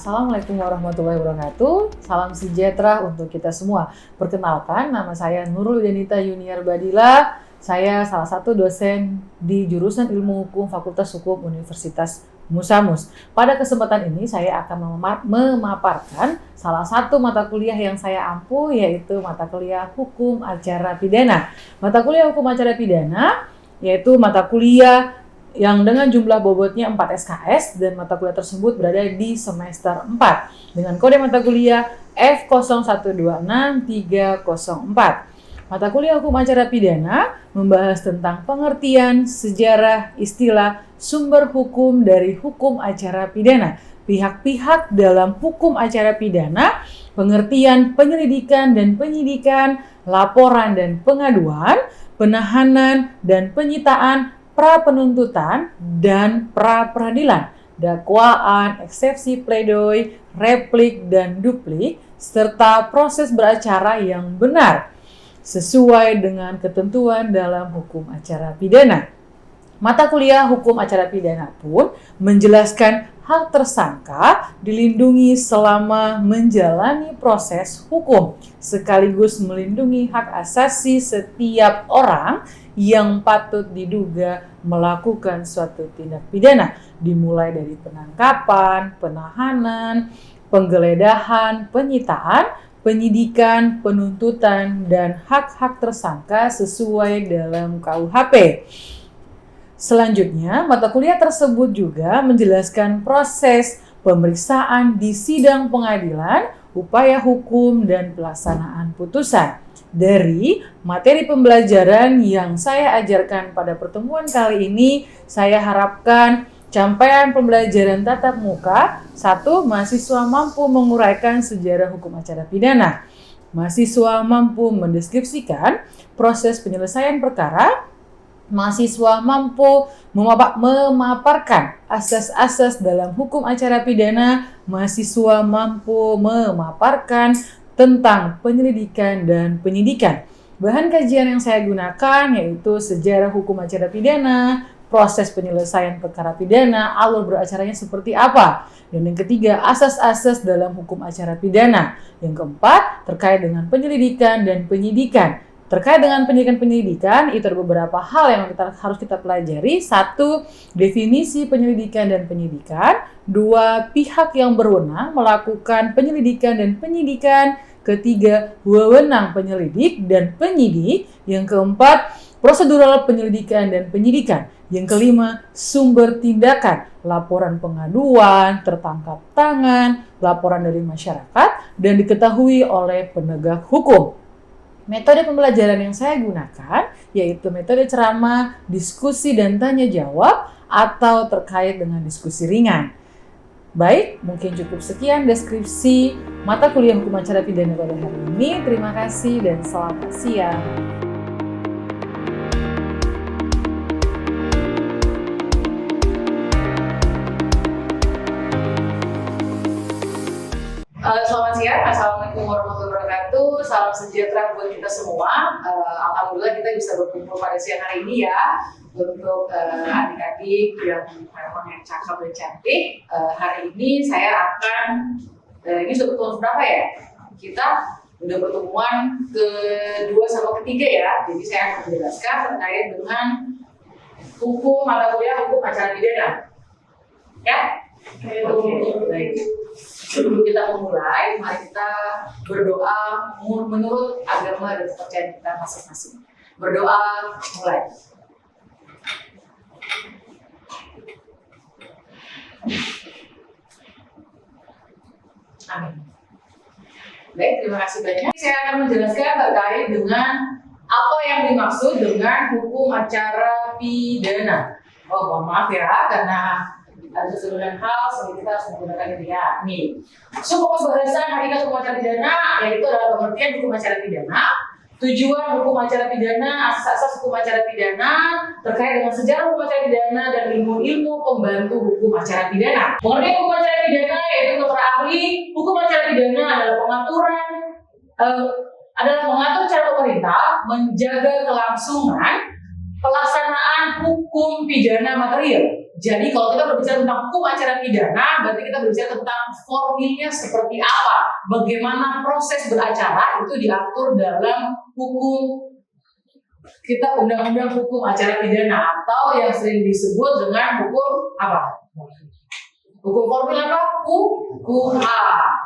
Assalamualaikum warahmatullahi wabarakatuh. Salam sejahtera untuk kita semua. Perkenalkan, nama saya Nurul Denita Yuniar Badila. Saya salah satu dosen di jurusan Ilmu Hukum Fakultas Hukum Universitas Musamus. Pada kesempatan ini saya akan memaparkan salah satu mata kuliah yang saya ampu, yaitu mata kuliah Hukum Acara Pidana. Mata kuliah Hukum Acara Pidana yaitu mata kuliah yang dengan jumlah bobotnya 4 SKS dan mata kuliah tersebut berada di semester 4 dengan kode mata kuliah F0126-304. Mata kuliah Hukum Acara Pidana membahas tentang pengertian, sejarah, istilah, sumber hukum dari hukum acara pidana, pihak-pihak dalam hukum acara pidana, pengertian penyelidikan dan penyidikan, laporan dan pengaduan, penahanan dan penyitaan, pra-penuntutan dan pra-peradilan, dakwaan, eksepsi pledoi, replik dan duplik, serta proses beracara yang benar sesuai dengan ketentuan dalam hukum acara pidana. Mata kuliah Hukum Acara Pidana pun menjelaskan hak tersangka dilindungi selama menjalani proses hukum, sekaligus melindungi hak asasi setiap orang yang patut diduga melakukan suatu tindak pidana, dimulai dari penangkapan, penahanan, penggeledahan, penyitaan, penyidikan, penuntutan, dan hak-hak tersangka sesuai dalam KUHP. Selanjutnya, mata kuliah tersebut juga menjelaskan proses pemeriksaan di sidang pengadilan, upaya hukum, dan pelaksanaan putusan. Dari materi pembelajaran yang saya ajarkan pada pertemuan kali ini, saya harapkan capaian pembelajaran tatap muka. 1. Mahasiswa mampu menguraikan sejarah hukum acara pidana. Mahasiswa mampu mendeskripsikan proses penyelesaian perkara. Mahasiswa mampu memaparkan asas-asas dalam hukum acara pidana. Mahasiswa mampu memaparkan tentang penyelidikan dan penyidikan. Bahan kajian yang saya gunakan yaitu sejarah hukum acara pidana, proses penyelesaian perkara pidana, alur beracaranya seperti apa. Dan yang ketiga, asas-asas dalam hukum acara pidana. Yang keempat, terkait dengan penyelidikan dan penyidikan. Terkait dengan penyidikan, itu ada beberapa hal yang harus kita pelajari. 1. Definisi penyelidikan dan penyidikan. 2. Pihak yang berwenang melakukan penyelidikan dan penyidikan. Ketiga, wewenang penyelidik dan penyidik. Yang keempat, prosedural penyelidikan dan penyidikan. Yang kelima, sumber tindakan, laporan pengaduan, tertangkap tangan, laporan dari masyarakat, dan diketahui oleh penegak hukum. Metode pembelajaran yang saya gunakan yaitu metode ceramah, diskusi dan tanya jawab atau terkait dengan diskusi ringan. Baik, mungkin cukup sekian deskripsi mata kuliah Hukum Acara Pidana pada hari ini. Terima kasih dan selamat siang. Selamat siang, Assalamualaikum warahmatullahi wabarakatuh. Salam sejahtera buat kita semua. Alhamdulillah kita bisa berkumpul pada siang hari ini ya untuk adik-adik yang memang yang cakep dan cantik. Hari ini saya akan ini sudah pertemuan berapa ya? Kita udah pertemuan kedua sama ketiga ya. Jadi saya akan menjelaskan terkait dengan hukum mata kuliah Hukum Acara Pidana. Ya? Oke, baik. Sebelum kita memulai, mari kita berdoa menurut agama dan kepercayaan kita masing-masing. Berdoa, mulai. Amin. Baik, terima kasih banyak. Saya akan menjelaskan terkait dengan apa yang dimaksud dengan hukum acara pidana. Oh, mohon maaf ya, karena ada sesuatu hal sehingga kita harus menggunakan ini ya. Nih, sumber pembahasan hakikat hukum acara pidana yaitu adalah pengertian hukum acara pidana, tujuan hukum acara pidana, asas-asas hukum acara pidana, terkait dengan sejarah hukum acara pidana dan ilmu-ilmu pembantu hukum acara pidana. Pengertian hukum acara pidana yaitu dokter ahli hukum acara pidana adalah mengatur cara pemerintah menjaga kelangsungan pelaksanaan hukum pidana material. Jadi kalau kita berbicara tentang hukum acara pidana, berarti kita berbicara tentang formilnya seperti apa, bagaimana proses beracara itu diatur dalam hukum kita, undang-undang hukum acara pidana, atau yang sering disebut dengan hukum apa? Hukum formil apa? Hukum A.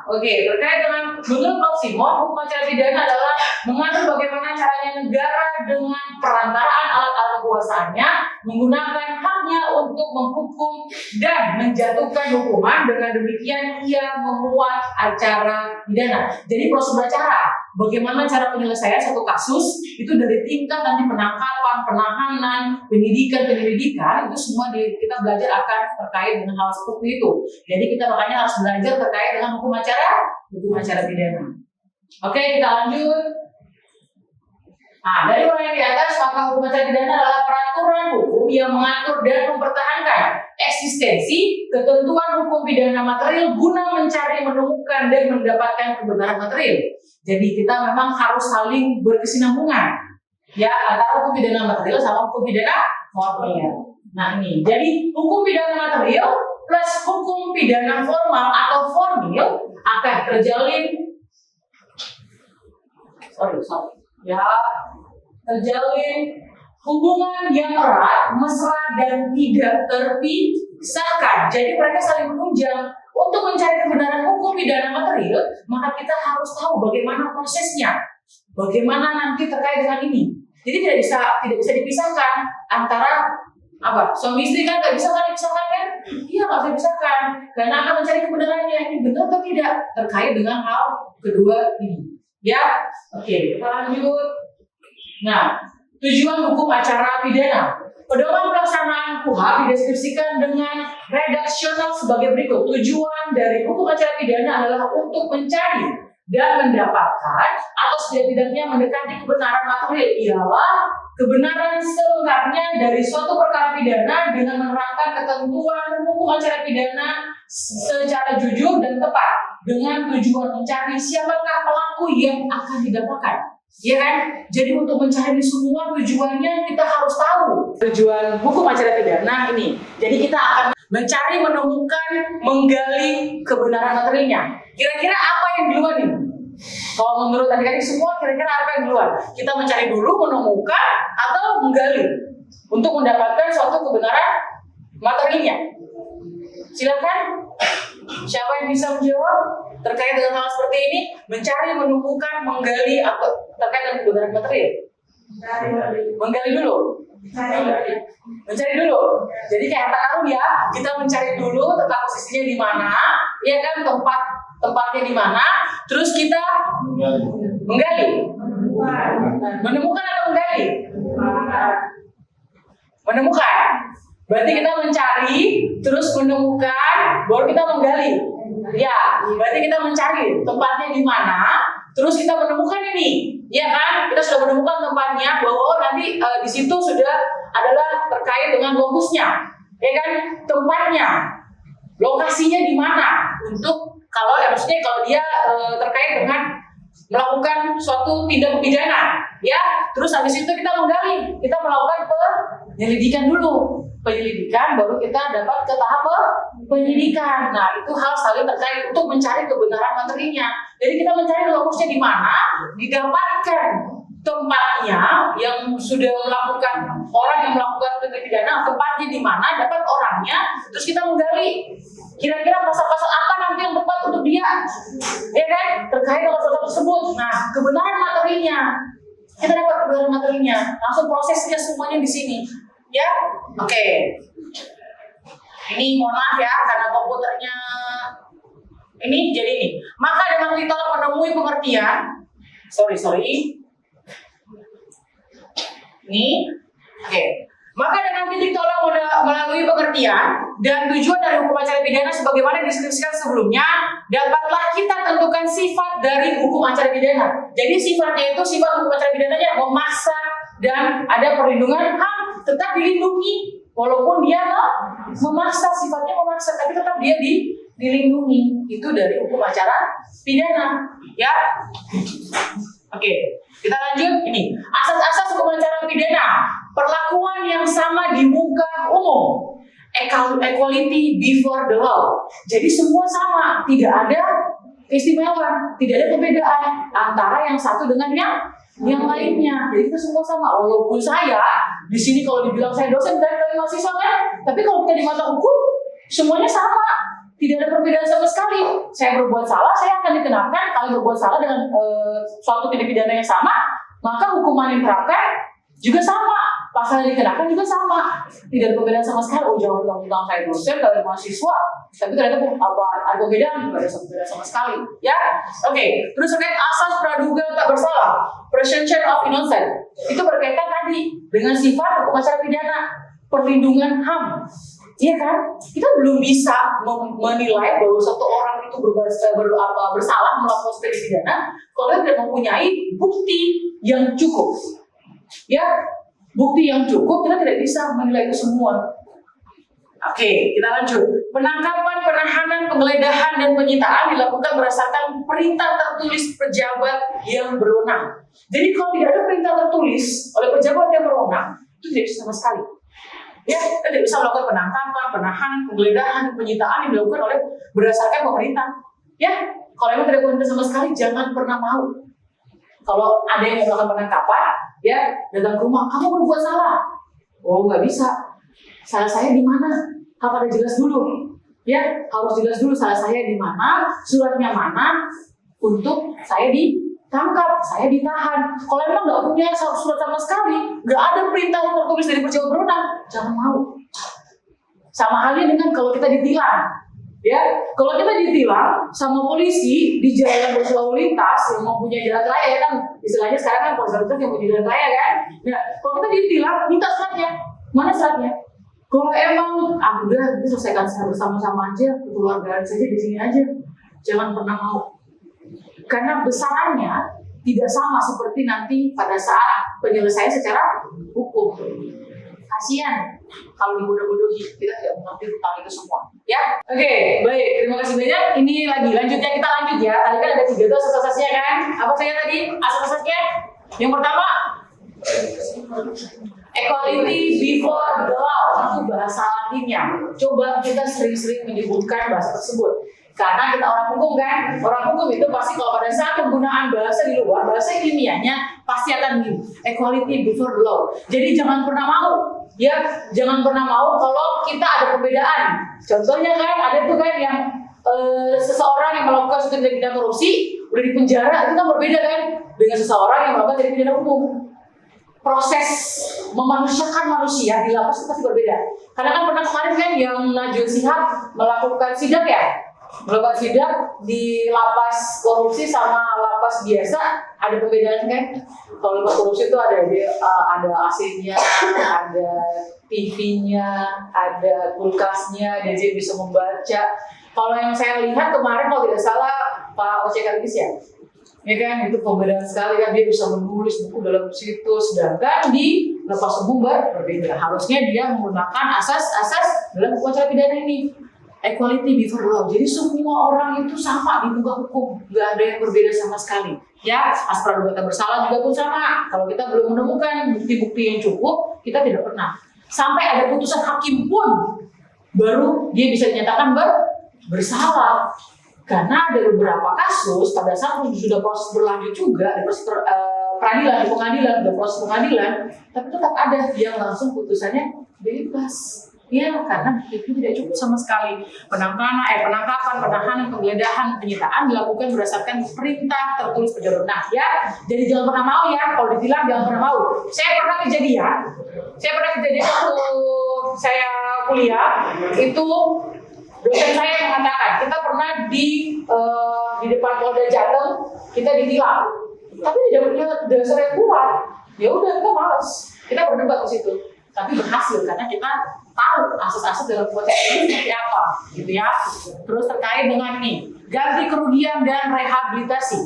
Oke, terkait dengan menurut Pak Simon, hukum acara pidana adalah mengatur bagaimana caranya negara dengan perantaraan alat-alat kekuasaannya menggunakan haknya untuk menghukum dan menjatuhkan hukuman. Dengan demikian ia memuat acara pidana. Jadi proses beracara, bagaimana cara penyelesaian satu kasus itu dari tingkat nanti penangkapan, penahanan, penyelidikan itu semua kita belajar akan terkait dengan hal seperti itu. Jadi kita makanya harus belajar terkait dengan hukum acara pidana. Oke, kita lanjut. Nah, dari uraian di atas, maka hukum acara pidana adalah peraturan hukum yang mengatur dan mempertahankan eksistensi ketentuan hukum pidana material guna mencari, menemukan, dan mendapatkan kebenaran material. Jadi kita memang harus saling berkesinambungan, ya, antara hukum pidana material sama hukum pidana formil. Nah ini, jadi hukum pidana material plus hukum pidana formal atau formil akan terjalin terjalin hubungan yang erat, mesra, dan tidak terpisahkan. Jadi mereka saling menunjang. Untuk mencari kebenaran hukum pidana material, maka kita harus tahu bagaimana prosesnya, bagaimana nanti terkait dengan ini. Jadi tidak bisa dipisahkan antara apa, suami istri kan nggak bisa kan dipisahkan kan? Iya, nggak bisa dipisahkan karena akan mencari kebenarannya, ini benar atau tidak terkait dengan hal kedua ini. Ya, oke, kita lanjut. Nah, tujuan hukum acara pidana. Pedoman pelaksanaan KUHP dideskripsikan dengan redaksional sebagai berikut. Tujuan dari hukum acara pidana adalah untuk mencari dan mendapatkan atau setidak-tidaknya mendekati kebenaran material, ialah kebenaran selengkapnya dari suatu perkara pidana dengan menerapkan ketentuan hukum acara pidana secara jujur dan tepat dengan tujuan mencari siapakah pelaku yang akan didakwakan. Ya kan? Jadi untuk mencari semua tujuannya kita harus tahu tujuan hukum acara pidana ini. Jadi kita akan mencari, menemukan, menggali kebenaran materialnya. Kira-kira apa yang duluan nih? Kalau menurut adik-adik semua, kira-kira apa yang duluan? Kita mencari dulu, menemukan, atau menggali untuk mendapatkan suatu kebenaran materialnya. Silakan. Siapa yang bisa menjawab terkait dengan hal seperti ini? Mencari, menemukan, menggali, atau terkait dengan kebenaran material? Menggali dulu. Mencari dulu. Jadi kayak harta karun ya, kita mencari dulu tentang posisinya di mana, ya kan, tempatnya di mana, terus kita menggali. Menemukan atau menggali? Menemukan. Berarti kita mencari, terus menemukan, baru kita menggali. Ya, berarti kita mencari tempatnya di mana, terus kita menemukan ini, ya kan? Kita sudah menemukan tempatnya, bahwa nanti di situ sudah adalah terkait dengan lokusnya, ya kan? Tempatnya, lokasinya di mana? Untuk maksudnya kalau dia terkait dengan melakukan suatu tindak pidana, ya. Terus habis itu kita menggali, kita melakukan penyelidikan dulu. Penyelidikan baru kita dapat ke tahap penyidikan. Nah, itu hal saling terkait untuk mencari kebenaran materinya. Jadi kita mencari lokusnya di mana, didapatkan tempatnya yang sudah melakukan, orang yang melakukan tindak pidana, tempatnya di mana, dapat orangnya, terus kita menggali. Kira-kira pasal-pasal apa nanti yang tepat untuk dia, ya kan? Terkait dengan pasal tersebut. Nah, kebenaran materinya, kita dapat kebenaran materinya. Langsung prosesnya semuanya di sini. Ya, oke. Ini mohon maaf ya, karena komputernya ini jadi ini. Maka dengan kita menemui pengertian, sorry. Ini, oke. Maka dengan titik tolak melalui pengertian dan tujuan dari hukum acara pidana sebagaimana dideskripsikan sebelumnya, dapatlah kita tentukan sifat dari hukum acara pidana. Jadi sifatnya itu, sifat hukum acara pidananya memaksa dan ada perlindungan HAM, tetap dilindungi walaupun dia memaksa, sifatnya memaksa, tapi tetap dia dilindungi. Itu dari hukum acara pidana, ya. Oke, kita lanjut ini. Asas-asas hukum acara pidana. Perlakuan yang sama di muka umum. Equality before the law. Jadi semua sama, tidak ada keistimewaan, tidak ada perbedaan antara yang satu dengan yang lainnya. Jadi kita semua sama. Walaupun saya di sini kalau dibilang saya dosen dan kalian mahasiswa kan, tapi kalau kita di mata hukum semuanya sama. Tidak ada perbedaan sama sekali. Saya berbuat salah, saya akan dikenakan. Kalau berbuat salah dengan suatu tindak pidana yang sama, maka hukuman yang diterapkan juga sama. Pasal yang dikenakan juga sama. Tidak ada perbedaan sama sekali. Oh, jangan bilang saya dosen, kalian mahasiswa. Tapi ternyata ada perbedaan, tidak ada perbedaan sama sekali. Ya, oke. Terus terkait asas praduga tak bersalah, presumption of innocence, itu berkaitan tadi dengan sifat hukum acara pidana, perlindungan HAM. Iya kan? Kita belum bisa menilai bahwa satu orang itu bersalah melakukan suatu tindak pidana kalau dia tidak mempunyai bukti yang cukup. Ya, bukti yang cukup kita tidak bisa menilai itu semua. Oke, kita lanjut. Penangkapan, penahanan, penggeledahan, dan penyitaan dilakukan berdasarkan perintah tertulis pejabat yang berwenang. Jadi kalau tidak ada perintah tertulis oleh pejabat yang berwenang, itu tidak bisa sama sekali. Ya, kita tidak bisa melakukan penangkapan, penahanan, penggeledahan, penyitaan yang dilakukan oleh berdasarkan pemerintah. Ya, kalau memang tidak ada sama sekali, jangan pernah mau. Kalau ada yang melakukan penangkapan, ya datang ke rumah, kamu berbuat salah. Oh, nggak bisa. Salah saya di mana? Harus ada jelas dulu. Ya, harus jelas dulu salah saya di mana, suratnya mana, untuk saya ditangkap, saya ditahan. Kalau memang nggak punya surat sama sekali, nggak ada perintah yang tertulis dari pejabat berwenang, jangan mau. Sama halnya dengan kalau kita ditilang, ya, kalau kita ditilang sama polisi di jalan berlalu lintas yang mempunyai jalan raya, ya kan, istilahnya sekarang kan polisi yang punya jalan raya kan. Nah, kalau kita ditilang, minta suratnya, mana suratnya? Kalau emang udah selesaikan bersama-sama aja, kekeluargaan saja di sini aja, jangan pernah mau. Karena besarannya tidak sama seperti nanti pada saat penyelesaian secara hukum. Kasian kalau dibodoh-bodohi, kita tidak mengerti tentang itu semua. Ya, oke, baik. Terima kasih banyak. Ini lanjutnya kita lanjut ya. Tadi kan ada 3 tuh asas-asasnya kan? Apa saja tadi asas-asasnya? Yang pertama, equality before the law, itu bahasa Latinnya. Coba kita sering-sering menyebutkan bahasa tersebut. Karena kita orang hukum kan, orang hukum itu pasti kalau pada saat penggunaan bahasa di luar, bahasa ilmiahnya pasti akan gini, equality before the law. Jadi jangan pernah mau, ya, jangan pernah mau kalau kita ada perbedaan. Contohnya kan, ada tuh kan yang seseorang yang melakukan suatu tindak pidana korupsi udah di penjara, itu kan berbeda kan dengan seseorang yang melakukan tindak pidana umum. Proses memanusiakan manusia di lapas itu pasti berbeda. Karena kan pernah kemarin kan yang Najwa Shihab melakukan sidak ya, melakukan sidak di lapas korupsi sama lapas biasa ada perbedaan kan? Kalau lapas korupsi itu ada AC-nya, ada TV-nya, ada kulkasnya, dan dia bisa membaca. Kalau yang saya lihat kemarin kalau tidak salah Pak Oce Kaligis ya kan, itu pembedaan sekali kan, dia bisa menulis buku dalam situ, sedangkan di lapas umum berbeda. Harusnya dia menggunakan asas-asas dalam hukum acara pidana ini, equality before law. Jadi semua orang itu sama di muka hukum, nggak ada yang berbeda sama sekali. Ya, asas praduga tak bersalah juga pun sama. Kalau kita belum menemukan bukti-bukti yang cukup, kita tidak pernah. Sampai ada putusan hakim pun, baru dia bisa dinyatakan bersalah. Karena ada beberapa kasus pada saat sudah proses berlanjut juga, ada proses peradilan, di pengadilan, ada proses pengadilan, tapi tetap ada yang langsung putusannya bebas. Ya, karena itu tidak cukup sama sekali. Penangkapan, penahanan, penggeledahan, penyitaan dilakukan berdasarkan perintah tertulis pejabat. Nah, ya, jadi jangan pernah mau ya, kalau ditilang jangan pernah mau. Saya pernah kejadian waktu saya kuliah itu. Dosen saya mengatakan, kita pernah di depan Polda Jateng, kita ditilang, tapi tidak punya dasar yang kuat. Ya udah, kita malas, kita berdebat ke situ, tapi berhasil karena kita tahu asas-asas dalam proses ini seperti apa, gitu ya. Terus terkait dengan ini, ganti kerugian dan rehabilitasi.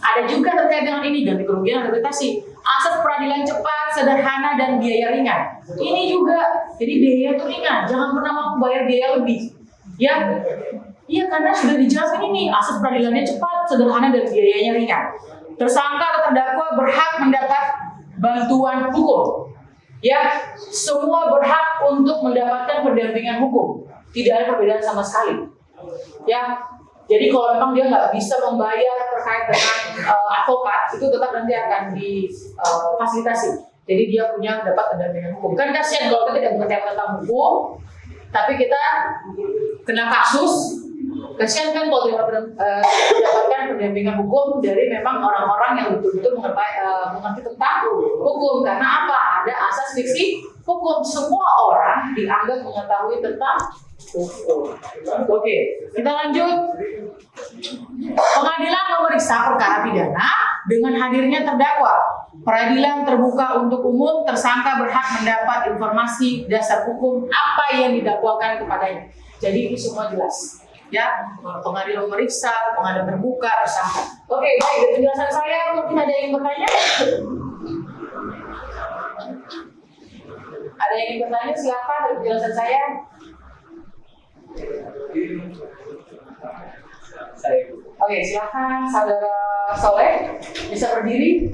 Ada juga terkait dengan ini, ganti kerugian dan rehabilitasi. Asas peradilan cepat, sederhana, dan biaya ringan. Ini juga, jadi biaya itu ringan, jangan pernah mau bayar biaya lebih. Ya, iya karena sudah dijamin ini asas peradilannya cepat, sederhana, dan biayanya ringan. tersangka atau terdakwa berhak mendapat bantuan hukum. Ya, semua berhak untuk mendapatkan pendampingan hukum. Tidak ada perbedaan sama sekali. Ya, jadi kalau memang dia nggak bisa membayar terkait dengan advokat, itu tetap nanti akan difasilitasi. Jadi dia punya dapat pendampingan hukum. Kan kasihan kalau kita tidak mengetahui tentang hukum, tapi kita kena kasus. Kasihan kan kalau mendapatkan pendampingan hukum dari memang orang-orang yang betul-betul mengerti tentang hukum. Karena apa? Ada asas fiksi hukum. Semua orang dianggap mengetahui tentang hukum. Oke, kita lanjut. Pengadilan memeriksa perkara pidana dengan hadirnya terdakwa. Peradilan terbuka untuk umum, tersangka berhak mendapat informasi dasar hukum apa yang didakwakan kepadanya. Jadi itu semua jelas. Ya, pengadilan memeriksa, pengadilan terbuka, tersangka. Oke, baik, dari penjelasan saya mungkin ada yang bertanya? Ada yang ingin bertanya? Silakan dari penjelasan saya. Oke, silakan saudara Soleh bisa berdiri.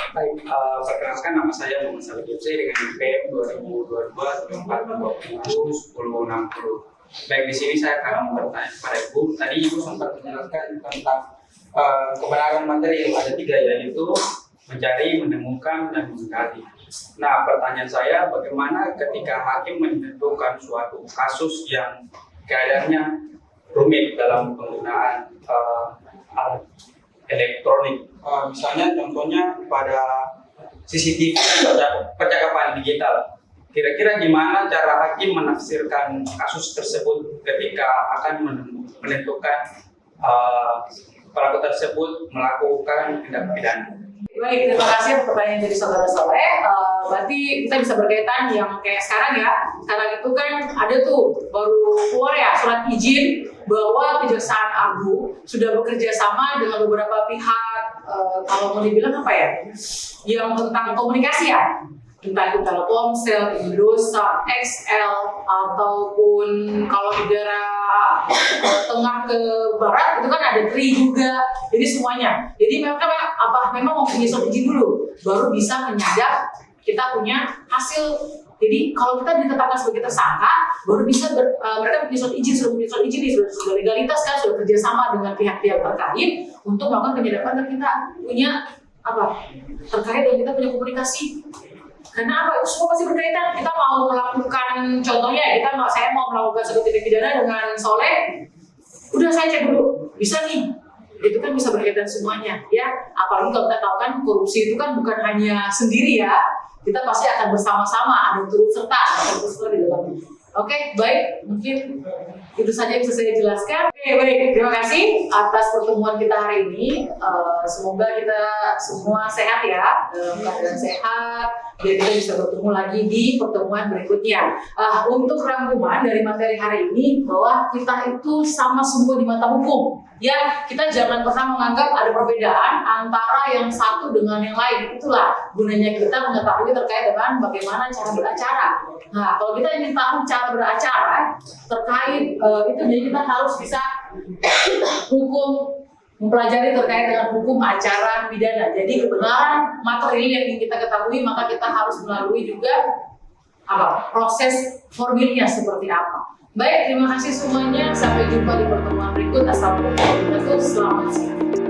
Baik, perkenalkan nama saya Muhammad Salih Jose dengan NPM 2022-2020-1060. Baik, di sini saya akan bertanya kepada Ibu. Tadi Ibu sempat menjelaskan tentang kebenaran materi yang ada 3, yaitu mencari, menemukan, dan menggali. Nah, pertanyaan saya, bagaimana ketika hakim menentukan suatu kasus yang keadaannya rumit dalam penggunaan alat elektronik, misalnya contohnya pada CCTV, percakapan digital. Kira-kira gimana cara hakim menafsirkan kasus tersebut ketika akan menentukan pelaku tersebut melakukan tindak pidana? Baik, terima kasih atas pertanyaan dari saudara Soleh. Berarti kita bisa berkaitan yang kayak sekarang ya. Sekarang itu kan ada tuh baru keluar ya surat izin bahwa Kejaksaan Agung sudah bekerja sama dengan beberapa pihak. Kalau mau dibilang apa ya, yang tentang komunikasi ya, entah itu Telkomsel, Indosat, XL, ataupun kalau di daerah tengah ke barat itu kan ada Tri juga. Jadi semuanya. Jadi mereka memang mempunyai surat izin dulu, baru bisa menyadap kita punya hasil. Jadi kalau kita ditetapkan sebagai tersangka, baru bisa mereka punya surat izin, sudah legalitas kan, sudah kerjasama dengan pihak-pihak terkait untuk melakukan penyadapan, dan kita punya terkait dan kita punya komunikasi. Karena itu semua pasti berkaitan. Kita mau melakukan, contohnya saya mau melakukan satu tindak pidana dengan Soleh, udah saya cek dulu, bisa nih. Itu kan bisa berkaitan semuanya, ya. Apalagi kalau kita tahu kan korupsi itu kan bukan hanya sendiri ya. Kita pasti akan bersama-sama, ada turut serta di dalamnya. Oke, baik. Mungkin itu saja yang bisa saya jelaskan. Oke, baik. Terima kasih atas pertemuan kita hari ini. Semoga kita semua sehat ya, dalam keadaan sehat, biar kita bisa bertemu lagi di pertemuan berikutnya. Untuk rangkuman dari materi hari ini, bahwa kita itu sama semua di mata hukum. Ya, kita jangan pernah menganggap ada perbedaan antara yang satu dengan yang lain. Itulah gunanya kita mengetahui terkait dengan bagaimana cara beracara. Nah, kalau kita ingin tahu cara beracara terkait itu, jadi kita harus bisa mempelajari terkait dengan hukum acara pidana. Jadi kebenaran materi yang ingin kita ketahui, maka kita harus melalui juga proses formilnya seperti apa. Baik, terima kasih semuanya. Sampai jumpa di pertemuan berikut. Assalamualaikum warahmatullahi wabarakatuh. Selamat siang.